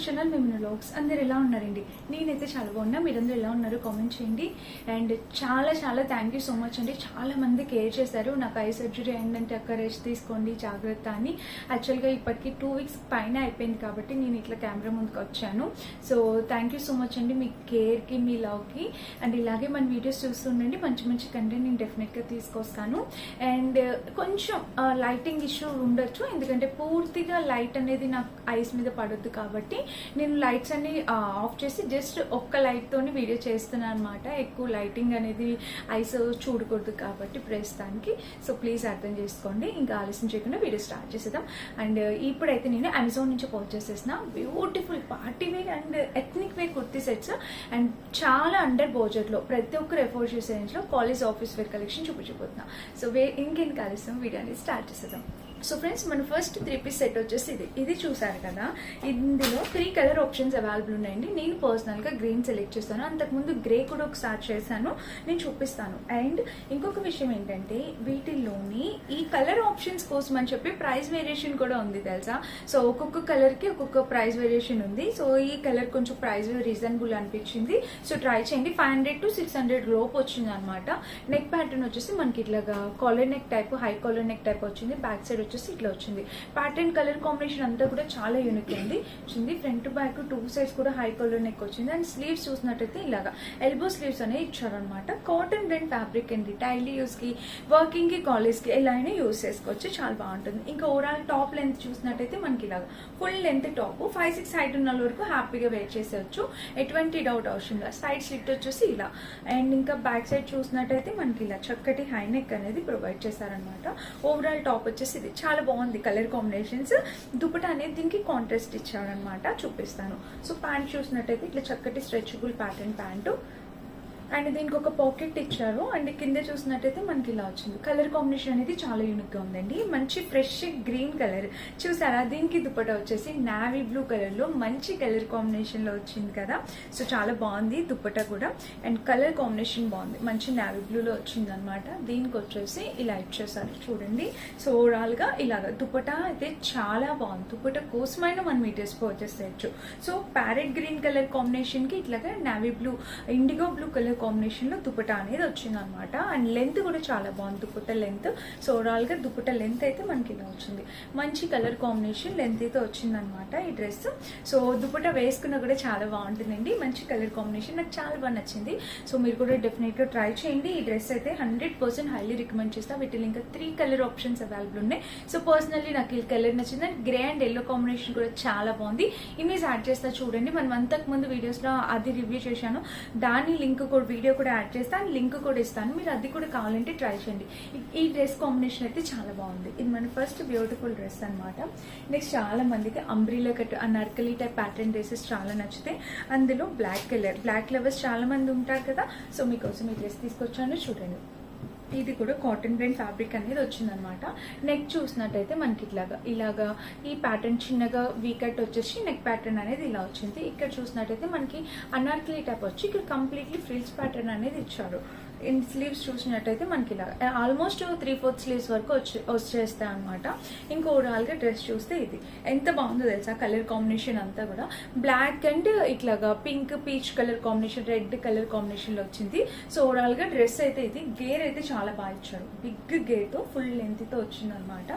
Channel మేము vlogs. అందరు ఎలా ఉన్నారండి? నేనైతే చాలా బాగున్నా. మీరందరూ ఎలా ఉన్నారు కామెంట్ చేయండి. అండ్ చాలా చాలా థ్యాంక్ యూ సో మచ్ అండి. చాలా మంది కేర్ చేశారు. నాకు ఐ సర్జరీ అయిందంటే అక్క రెస్ట్ తీసుకోండి జాగ్రత్త అని. యాక్చువల్గా ఇప్పటికి 2 వీక్స్ పైన అయిపోయింది కాబట్టి నేను ఇట్లా కెమెరా ముందుకు వచ్చాను. So thank you so much అండి మీ కేర్కి, మీ లవ్కి. అండ్ ఇలాగే మన వీడియోస్ చూస్తుండండి. మంచి మంచి కంటెంట్ నేను డెఫినెట్గా తీసుకొస్తాను. అండ్ కొంచెం లైటింగ్ ఇష్యూ ఉండొచ్చు, ఎందుకంటే పూర్తిగా లైట్ అనేది నాకు ఐస్ మీద పడొద్దు కాబట్టి నేను లైట్స్ అన్ని ఆఫ్ చేసి జస్ట్ ఒక్క లైట్ తోని వీడియో చేస్తున్నాను అనమాట. ఎక్కువ లైటింగ్ అనేది ఐస్ చూడకూడదు కాబట్టి ప్రస్తుతానికి. సో ప్లీజ్ అర్థం చేసుకోండి. ఇంకా ఆలస్యం చేయకుండా వీడియో స్టార్ట్ చేసేద్దాం. అండ్ ఇప్పుడైతే నేను అమెజాన్ నుంచి పర్చేస్ చేసిన beautiful party wear and ethnic wear kurti sets and చాలా అండర్ బడ్జెట్ లో ప్రతి ఒక్కరు ఎఫోర్డ్ చేసే రేంజ్ లో కాలేజ్ ఆఫీస్ వేర్ కలెక్షన్ చూపించబోతున్నా. సో ఇంకేం ఆలస్యం వీడియోని స్టార్ట్ చేసేద్దాం. సో ఫ్రెండ్స్, మన ఫస్ట్ 3 పీస్ సెట్ వచ్చేసి ఇది చూసారు కదా. ఇందులో 3 కలర్ ఆప్షన్స్ అవైలబుల్ ఉన్నాయండి. నేను పర్సనల్గా గ్రీన్ సెలెక్ట్ చేస్తాను. అంతకుముందు గ్రే కూడా ఒకసారి చేశాను, నేను చూపిస్తాను. అండ్ ఇంకొక విషయం ఏంటంటే వీటిల్లోని ఈ కలర్ ఆప్షన్స్ కోసం అని చెప్పి ప్రైస్ వేరియేషన్ కూడా ఉంది తెలుసా. సో ఒక్కొక్క కలర్కి ఒక్కొక్క ప్రైస్ వేరియేషన్ ఉంది. సో ఈ కలర్ కొంచెం ప్రైస్ రీజనబుల్ అనిపించింది. సో ట్రై చేయండి. 500 to 600 లోపు వచ్చింది అనమాట. నెక్ ప్యాటర్న్ వచ్చేసి మనకి ఇట్లాగా collar neck type, high collar neck type వచ్చింది. బ్యాక్ సైడ్ వచ్చేసి ఇట్లా వచ్చింది. ప్యాటర్న్ కలర్ కాంబినేషన్ అంతా కూడా చాలా యూనిక్ ఉంది. ఫ్రంట్ బ్యాక్ 2 సైడ్స్ కూడా హై కలర్ నెక్ వచ్చింది. అండ్ స్లీవ్స్ చూసినట్టయితే ఇలాగా ఎల్బో స్లీవ్స్ అనేవి ఇచ్చారనమాట. కాటన్ బ్లెండ్ ఫ్యాబ్రిక్ అండి. డైలీ యూస్ కి, వర్కింగ్ కి, కాలేజ్ కి ఎలా అయినా యూస్ చేసుకోవచ్చు. చాలా బాగుంటుంది. ఇంకా ఓవరాల్ టాప్ లెంత్ చూసినట్టయితే మనకి ఇలాగా ఫుల్ లెంత్ టాప్ 5-6 హైట్ ఉన్న వరకు హ్యాపీగా వేర్ చేసేవచ్చు. ఎటువంటి డౌట్ అవసరం లేదు. సైడ్ స్లిట్ వచ్చేసి ఇలా. అండ్ ఇంకా బ్యాక్ సైడ్ చూసినట్టయితే మనకి ఇలా చక్కటి హై నెక్ అనేది ప్రొవైడ్ చేశారనమాట. ఓవరాల్ టాప్ వచ్చేసి ఇది చాలా బాగుంది. కలర్ కాంబినేషన్స్, దుపట్టా అనేది దీనికి కాంట్రాస్ట్ ఇచ్చారనమాట. చూపిస్తాను. సో ప్యాంట్ చూసినట్టయితే ఇట్లా చక్కటి స్ట్రెచబుల్ ప్యాటర్న్ ప్యాంటు. అండ్ దీనికి ఒక పాకెట్ ఇచ్చారు. అండ్ కింద చూసినట్టయితే మనకి ఇలా వచ్చింది. కలర్ కాంబినేషన్ అనేది చాలా యూనిక్ గా ఉందండి. మంచి ఫ్రెష్ గ్రీన్ కలర్ చూసారా. దీనికి దుపట్టా వచ్చేసి నావీ బ్లూ కలర్ లో మంచి కలర్ కాంబినేషన్ లో వచ్చింది కదా. సో చాలా బాగుంది దుపట్టా కూడా. అండ్ కలర్ కాంబినేషన్ బాగుంది, మంచి నావీ బ్లూ లో వచ్చింది అనమాట. దీనికి వచ్చేసి ఇలా ఇచ్చేసారు చూడండి. సో ఓవరాల్ గా ఇలాగా దుపట్టా అయితే చాలా బాగుంది. దుపట్టా కోసమైనా మనం మీటర్స్ పర్చేస్ చేయొచ్చు. So parrot green colour combination కి ఇట్లాగా navy blue, IndiGo blue colour combination లో దుపట్టా అనేది వచ్చింది అనమాట. అండ్ లెంత్ కూడా చాలా బాగుంది దుపట్టా లెంత్. సో ఓవరాల్ గా దుపట్టా లెంత్ అయితే మనకి ఇలా వచ్చింది. మంచి కలర్ కాంబినేషన్ లెంత్ అయితే వచ్చింది అనమాట ఈ డ్రెస్. సో దుపట్టా వేసుకున్నా కూడా చాలా బాగుంటుందండి. మంచి కలర్ కాంబినేషన్ నాకు చాలా బాగా నచ్చింది. సో మీరు కూడా డెఫినెట్ గా ట్రై చేయండి. ఈ డ్రెస్ అయితే 100% హైలీ రికమెండ్ చేస్తా. వీటిలో ఇంకా 3 కలర్ ఆప్షన్స్ అవైలబుల్ ఉన్నాయి. సో పర్సనల్లీ నాకు ఈ కలర్ నచ్చింది. And grey and yellow combination కూడా చాలా బాగుంది. ఇమేజ్ యాడ్ చేస్తా చూడండి. మనం అంతకు ముందు వీడియోస్ లో అది రివ్యూ చేశాను. దాని లింక్ కూడా వీడియో కూడా యాడ్ చేస్తాను, లింక్ కూడా ఇస్తాను. మీరు అది కూడా కావాలంటే ట్రై చేయండి. ఈ డ్రెస్ కాంబినేషన్ అయితే చాలా బాగుంది. ఇది మన ఫస్ట్ బ్యూటిఫుల్ డ్రెస్ అనమాట. నెక్స్ట్ చాలా మందికి umbrella cut, Anarkali type pattern dresses చాలా నచ్చుతాయి. అందులో బ్లాక్ కలర్, బ్లాక్ లవర్స్ చాలా మంది ఉంటారు కదా. సో మీకోసం ఈ డ్రెస్ తీసుకొచ్చాను చూడండి. ఇది కూడా కాటన్ బ్లెండ్ ఫ్యాబ్రిక్ అనేది వచ్చిందనమాట. నెక్ చూసినట్టయితే మనకి ఇలాగా ఈ ప్యాటర్న్ చిన్నగా వీకట్ వచ్చేసి నెక్ ప్యాటర్న్ అనేది ఇలా వచ్చింది. ఇక్కడ చూసినట్టయితే మనకి అనార్కలి టైప్ వచ్చి ఇక్కడ కంప్లీట్లీ ఫ్రిల్స్ ప్యాటర్న్ అనేది ఇచ్చారు. ఇన్ స్లీవ్స్ చూసినట్టయితే మనకి ఇలా ఆల్మోస్ట్ 3/4 స్లీవ్స్ వరకు వచ్చేస్తాయి అనమాట. ఇంకా ఓవరాల్ గా డ్రెస్ చూస్తే ఇది ఎంత బాగుందో తెలుసా. కలర్ కాంబినేషన్ అంతా కూడా బ్లాక్ అండ్ ఇట్లాగా pink, peach colour combination, red colour combination లో వచ్చింది. సో ఓవరాల్ గా డ్రెస్ అయితే ఇది. గేర్ అయితే చాలా బాగా ఇచ్చారు. బిగ్ గేర్ తో ఫుల్ లెంత్ తో వచ్చింది అనమాట.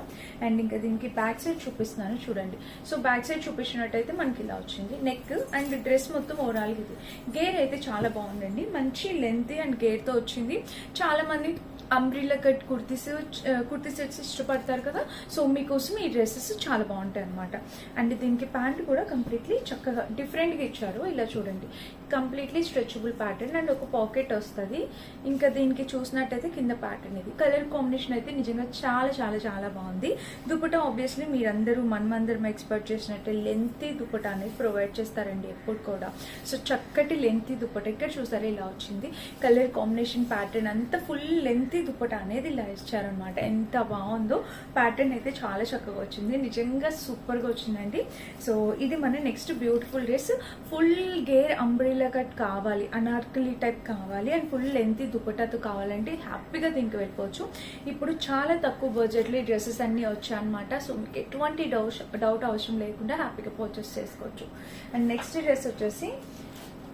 అండ్ ఇంకా దీనికి బ్యాక్ సైడ్ చూపిస్తున్నాను చూడండి. సో బ్యాక్ సైడ్ చూపించినట్టయితే మనకి ఇలా వచ్చింది నెక్. అండ్ డ్రెస్ మొత్తం ఓవరాల్ గా ఇది. గేర్ అయితే చాలా బాగుందండి. మంచి లెంత్ అండ్ గేర్ తో వచ్చింది. చాలా మంది అంబ్రిల్లా కట్ కుర్తీ సెట్స్ ఇష్టపడతారు కదా. సో మీకోసం ఈ డ్రెస్సెస్ చాలా బాగుంటాయి అనమాట. అండ్ దీనికి ప్యాంట్ కూడా కంప్లీట్లీ చక్కగా డిఫరెంట్ గా ఇచ్చారు. ఇలా చూడండి, కంప్లీట్లీ స్ట్రెచబుల్ ప్యాటర్న్ అండ్ ఒక పాకెట్ వస్తుంది. ఇంకా దీనికి చూసినట్టయితే కింద ప్యాటర్న్ ఇది. కలర్ కాంబినేషన్ అయితే నిజంగా చాలా చాలా చాలా బాగుంది. దుపట్టా ఆబ్వియస్లీ మీరందరూ మనమందరం ఎక్స్పెక్ట్ చేసినట్టే లెంతీ దుపట్టా అనేది ప్రొవైడ్ చేస్తారండి ఎప్పుడు కూడా. సో చక్కటి లెంతీ దుపట్టా ఇక్కడ చూసారా ఇలా వచ్చింది. కలర్ కాంబినేషన్ ప్యాటర్న్ అంతా ఫుల్ లెంతీ దుపట్టా అనేది ఇలా ఇచ్చారనమాట. ఎంత బాగుందో. ప్యాటర్న్ అయితే చాలా చక్కగా వచ్చింది. నిజంగా సూపర్ గా వచ్చిందండి. సో ఇది మన next beautiful dress. Full gear umbrella umbrella cut కావాలి, అనార్కలి టైప్ కావాలి అండ్ ఫుల్ లెంత్ దుపట్టాతో కావాలంటే హ్యాపీగా దీనికి వెళ్ళిపోవచ్చు. ఇప్పుడు చాలా తక్కువ బడ్జెట్లో ఈ డ్రెస్సెస్ అన్నీ వచ్చాయన్నమాట. సో మీకు ఎటువంటి డౌట్ అవసరం లేకుండా హ్యాపీగా పర్చేస్ చేసుకోవచ్చు. అండ్ నెక్స్ట్ డ్రెస్ వచ్చేసి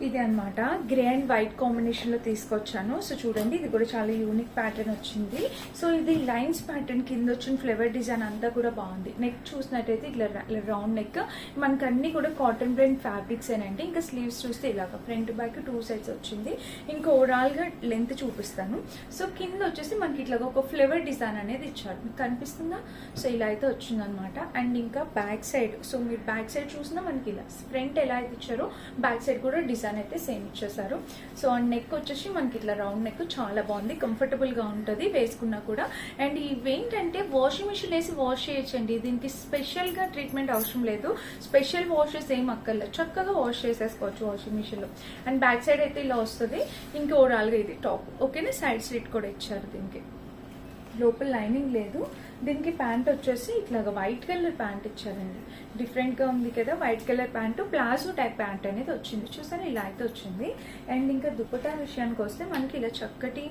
ఇది అనమాట, గ్రే అండ్ వైట్ కాంబినేషన్లో తీసుకొచ్చాను. సో చూడండి, ఇది కూడా చాలా యూనిక్ ప్యాటర్న్ వచ్చింది. సో ఇది లైన్స్ ప్యాటర్న్ కింద వచ్చిన ఫ్లేవర్ డిజైన్ అంతా కూడా బాగుంది. నెక్ చూసినట్టయితే ఇట్లా రౌండ్ నెక్, మనకు అన్ని కూడా కాటన్ బ్లెండ్ ఫ్యాబ్రిక్స్ ఏనండి. ఇంకా స్లీవ్స్ చూస్తే ఇలాగ ఫ్రంట్ బ్యాక్ 2 సైడ్స్ వచ్చింది. ఇంకా ఓవరాల్గా లెంత్ చూపిస్తాను. సో కింద వచ్చేసి మనకి ఇట్లా ఒక ఫ్లేవర్ డిజైన్ అనేది ఇచ్చారు, మీకు కనిపిస్తుందా? సో ఇలా అయితే వచ్చిందనమాట. అండ్ ఇంకా బ్యాక్ సైడ్, సో మీరు బ్యాక్ సైడ్ చూసినా మనకి ఇలా ఫ్రంట్ ఎలా అయితే ఇచ్చారో బ్యాక్ సైడ్ కూడా డిజైన్ అయితే సేమ్ ఇచ్చేసారు. సో ఆ నెక్ వచ్చేసి మనకి ఇట్లా రౌండ్ నెక్ చాలా బాగుంది, కంఫర్టబుల్ గా ఉంటుంది వేసుకున్నా కూడా. అండ్ ఇవేంటంటే వాషింగ్ మిషన్ వేసి వాష్ చేయొచ్చండి, దీనికి స్పెషల్ గా ట్రీట్మెంట్ అవసరం లేదు, స్పెషల్ వాషెస్ ఏం అక్కర్లేదు, చక్కగా వాష్ చేసేసుకోవచ్చు వాషింగ్ మిషన్ లో. అండ్ బ్యాక్ సైడ్ అయితే ఇలా వస్తుంది. ఇంకా ఓవరాల్ గా ఇది టాప్ ఓకేనా. సైడ్ స్లిట్ కూడా ఇచ్చారు, దీనికి లోపల లైనింగ్ లేదు. దీనికి ప్యాంట్ వచ్చేసి ఇట్లాగా వైట్ కలర్ ప్యాంట్ ఇచ్చారండి, డిఫరెంట్ గా ఉంది కదా. White colour pant palazzo type pant అనేది వచ్చింది, చూసారా ఇలా అయితే వచ్చింది. అండ్ ఇంకా దుపట్టా విషయానికి వస్తే మనకి ఇలా చక్కటి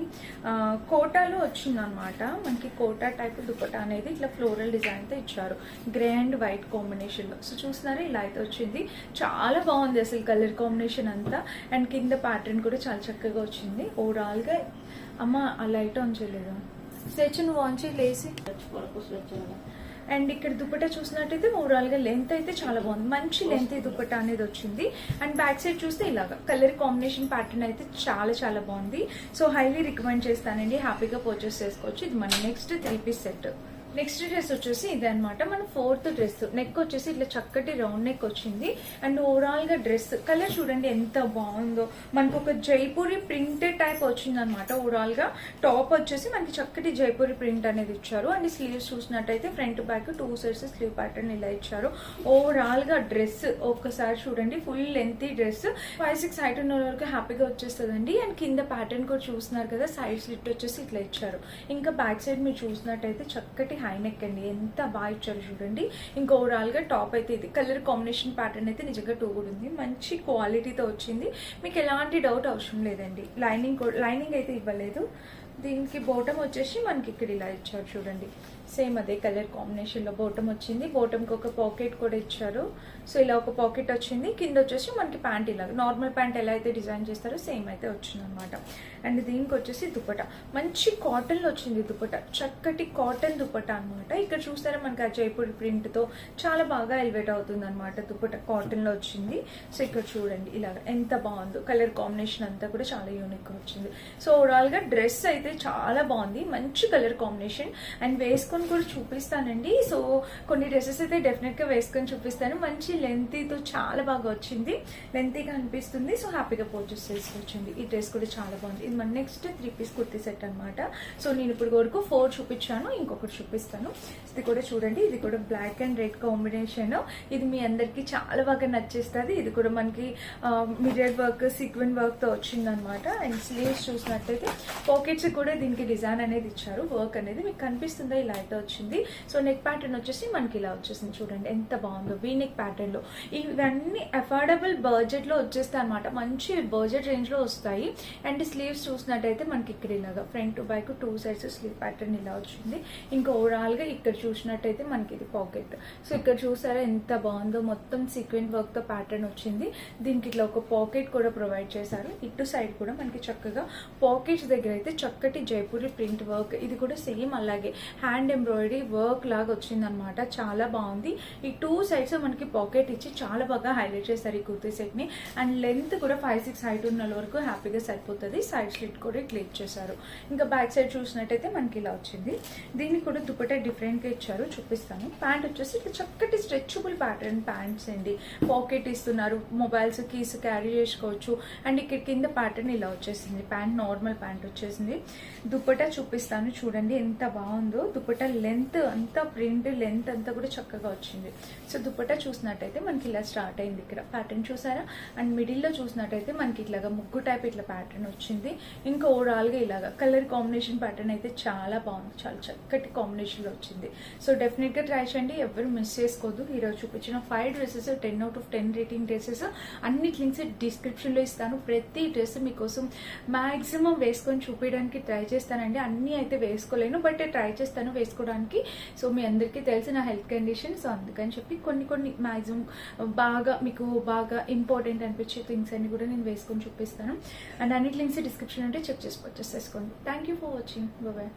కోటాలో వచ్చింది అనమాట. మనకి కోటా టైప్ దుపట్టా అనేది ఇట్లా ఫ్లోరల్ డిజైన్ తో ఇచ్చారు, గ్రే అండ్ వైట్ కాంబినేషన్ లో. సో చూస్తున్నారా ఇలా అయితే వచ్చింది, చాలా బాగుంది అసలు కలర్ కాంబినేషన్ అంతా. అండ్ కింద ప్యాటర్న్ కూడా చాలా చక్కగా వచ్చింది. ఓవరాల్ గా అమ్మ ఆ లైట్ ఆన్ చేయలేదు, స్ట్రెచ్ నువ్వు ఆన్ చేయి లేసి. అండ్ ఇక్కడ దుపట్టా చూసినట్టయితే ఓవరాల్ గా లెంత్ అయితే చాలా బాగుంది, మంచి లెంత్ దుపట్టా అనేది వచ్చింది. అండ్ బ్యాక్ సైడ్ చూస్తే ఇలాగా కలర్ కాంబినేషన్ ప్యాటర్న్ అయితే చాలా చాలా బాగుంది. సో హైలీ రికమెండ్ చేస్తానండి, హ్యాపీగా పర్చేస్ చేసుకోవచ్చు. ఇది మన next 3 piece set. Next dress వచ్చేసి ఇదే అనమాట, మన 4th డ్రెస్. నెక్ వచ్చేసి ఇట్లా చక్కటి రౌండ్ నెక్ వచ్చింది. అండ్ ఓవరాల్ గా డ్రెస్ కలర్ చూడండి ఎంత బాగుందో, మనకు ఒక జైపూరి ప్రింటెడ్ టైప్ వచ్చింది అనమాట. ఓవరాల్ గా టాప్ వచ్చేసి మనకి చక్కటి జైపూరి ప్రింట్ అనేది ఇచ్చారు. అండ్ స్లీవ్స్ చూసినట్టయితే front back 2 sides slew pattern ఇలా ఇచ్చారు. ఓవరాల్ గా డ్రెస్ ఒక్కసారి చూడండి, ఫుల్ లెంత్ డ్రెస్ 5-6 హైట్ ఉన్న వరకు హ్యాపీగా వచ్చేస్తుందండి. అండ్ కింద ప్యాటర్న్ కూడా చూస్తున్నారు కదా, సైడ్ స్లిట్ వచ్చేసి ఇట్లా ఇచ్చారు. ఇంకా బ్యాక్ సైడ్ మీరు చూసినట్టయితే చక్కటి హై నెక్ అండి, ఎంత బాగా ఇచ్చారు చూడండి. ఇంకా ఓవరాల్ గా టాప్ అయితే ఇది కలర్ కాంబినేషన్ ప్యాటర్న్ అయితే నిజంగా 2 కూడా ఉంది, మంచి క్వాలిటీతో వచ్చింది. మీకు ఎలాంటి డౌట్ అవసరం లేదండి. లైనింగ్ అయితే ఇవ్వలేదు. దీనికి బోటం వచ్చేసి మనకి ఇక్కడ ఇలా ఇచ్చారు చూడండి, సేమ్ అదే కలర్ కాంబినేషన్ లో బోటం వచ్చింది. బోటం కి ఒక పాకెట్ కూడా ఇచ్చారు. సో ఇలా ఒక పాకెట్ వచ్చింది. కింద వచ్చేసి మనకి ప్యాంట్ ఇలా నార్మల్ ప్యాంట్ ఎలా అయితే డిజైన్ చేస్తారో సేమ్ అయితే వచ్చింది అనమాట. అండ్ దీనికి వచ్చేసి దుపట్టా మంచి కాటన్ లో వచ్చింది, దుపట్టా చక్కటి కాటన్ దుపట్టా అనమాట. ఇక్కడ చూస్తారా మనకి ఆ జైపూర్ ప్రింట్ తో చాలా బాగా ఎలివేట్ అవుతుంది అనమాట. దుపట్టా కాటన్ లో వచ్చింది. సో ఇక్కడ చూడండి ఇలాగ ఎంత బాగుందో, కలర్ కాంబినేషన్ అంతా కూడా చాలా యూనిక్ గా వచ్చింది. సో ఓవరాల్ గా డ్రెస్ అయితే చాలా బాగుంది, మంచి కలర్ కాంబినేషన్. అండ్ వేసుకొని కూడా చూపిస్తానండి. సో కొన్ని డ్రెస్సెస్ అయితే డెఫినెట్ గా వేసుకొని చూపిస్తాను. మంచి లెంతీతో చాలా బాగా వచ్చింది, లెంతీగా అనిపిస్తుంది. సో హ్యాపీగా పర్చేస్ చేసుకోవచ్చండి. ఈ డ్రెస్ కూడా చాలా బాగుంది. ఇది మన నెక్స్ట్ 3 పీస్ కుర్తీ సెట్ అనమాట. సో నేను ఇప్పుడు వరకు 4 చూపించాను, ఇంకొకటి చూపిస్తాను. ఇది కూడా చూడండి, ఇది కూడా బ్లాక్ అండ్ రెడ్ కాంబినేషన్. ఇది మీ అందరికి చాలా బాగా నచ్చేస్తుంది. ఇది కూడా మనకి మిర్రర్ వర్క్ సీక్వెన్ వర్క్ తో వచ్చింది అనమాట. అండ్ స్లీవ్స్ చూసినట్టయితే పాకెట్స్ కూడా దీనికి డిజైన్ అనేది ఇచ్చారు, వర్క్ అనేది మీకు కనిపిస్తుందా ఇలా అయితే వచ్చింది. సో నెక్ ప్యాటర్న్ వచ్చేసి మనకి ఇలా వచ్చేసింది చూడండి, ఎంత బాగుందో వీ నెక్ ప్యాటర్న్ లో. ఇవన్నీ అఫోర్డబుల్ బడ్జెట్ లో వచ్చేస్తాయి అనమాట, మంచి బడ్జెట్ రేంజ్ లో వస్తాయి. అండ్ స్లీవ్స్ చూసినట్టయితే మనకి ఇక్కడ ఇలాగా front back 2 sides slew pattern ఇలా వచ్చింది. ఇంకా ఓవరాల్ గా ఇక్కడ చూసినట్టయితే మనకి ఇది పాకెట్. సో ఇక్కడ చూసారా ఎంత బాగుందో, మొత్తం సీక్వెంట్ వర్క్ తో ప్యాటర్న్ వచ్చింది. దీనికి ఇట్లా ఒక పాకెట్ కూడా ప్రొవైడ్ చేశారు. ఇటు సైడ్ కూడా మనకి చక్కగా పాకెట్స్ దగ్గర అయితే చక్కటి జైపూరి ప్రింట్ వర్క్, ఇది కూడా సేమ్ అలాగే హ్యాండ్ ఎంబ్రాయిడరీ వర్క్ లాగా వచ్చింది అనమాట. చాలా బాగుంది. ఈ 2 సైడ్స్ మనకి పాకెట్ ఇచ్చి చాలా బాగా హైలైట్ చేస్తారు ఈ కుర్తీ సెట్ ని. అండ్ లెంత్ కూడా 5-6 హైట్ ఉన్న వరకు హ్యాపీగా సరిపోతుంది. సైడ్ స్లిట్ కూడా క్లిక్ చేశారు. ఇంకా బ్యాక్ సైడ్ చూసినట్టయితే మనకి ఇలా వచ్చింది. దీనికి కూడా దుపట్టా డిఫరెంట్ గా ఇచ్చారు, చూపిస్తాను. ప్యాంట్ వచ్చేసి ఇట్లా చక్కటి స్ట్రెచబుల్ ప్యాటర్న్ ప్యాంట్స్ అండి, పాకెట్ ఇస్తున్నారు, మొబైల్స్ కీస్ క్యారీ చేసుకోవచ్చు. అండ్ ఇక్కడ కింద ప్యాటర్న్ ఇలా వచ్చేసింది, ప్యాంట్ నార్మల్ ప్యాంట్ వచ్చేసింది. దుపట్టా చూపిస్తాను చూడండి ఎంత బాగుందో. దుపట్టా లెంత్ అంతా, ప్రింట్ లెంత్ అంతా కూడా చక్కగా వచ్చింది. సో దుపట్టా చూసినట్టయితే మనకి ఇలా స్టార్ట్ అయింది, ఇక్కడ ప్యాటర్న్ చూసారా. అండ్ మిడిల్లో చూసినట్టయితే మనకి ఇట్లాగా ముగ్గు టైప్ ఇట్లా ప్యాటర్న్ వచ్చింది. ఇంకా ఓవరాల్గా ఇలాగా కలర్ కాంబినేషన్ ప్యాటర్న్ అయితే చాలా బాగుంది, చాలా చక్కటి కాంబినేషన్లో వచ్చింది. సో డెఫినెట్గా ట్రై చేయండి, ఎవరు మిస్ చేసుకోవద్దు. ఈరోజు చూపించిన 5 డ్రెస్సెస్ 10/10 రేటింగ్ డ్రెస్సెస్ అన్నిటి లింక్స్ డిస్క్రిప్షన్లో ఇస్తాను. ప్రతి డ్రెస్ మీకోసం మ్యాక్సిమం వేసుకొని చూపించడానికి ట్రై చేస్తానండి. అన్నీ అయితే వేసుకోలేను, బట్ ట్రై చేస్తాను వేసుకోవడానికి. సో మీ అందరికీ తెలిసిన హెల్త్ కండిషన్, సో అందుకని చెప్పి కొన్ని మ్యాక్సిమం మీకు బాగా ఇంపార్టెంట్ అనిపించే థింగ్స్ అన్ని కూడా నేను వేసుకొని చూపిస్తాను. అండ్ అన్నిటి లింక్స్ డిస్క్రిప్షన్ ఉంటే చెక్ చేసి పర్చేస్ చేసుకోండి. Thank you for watching. Bye.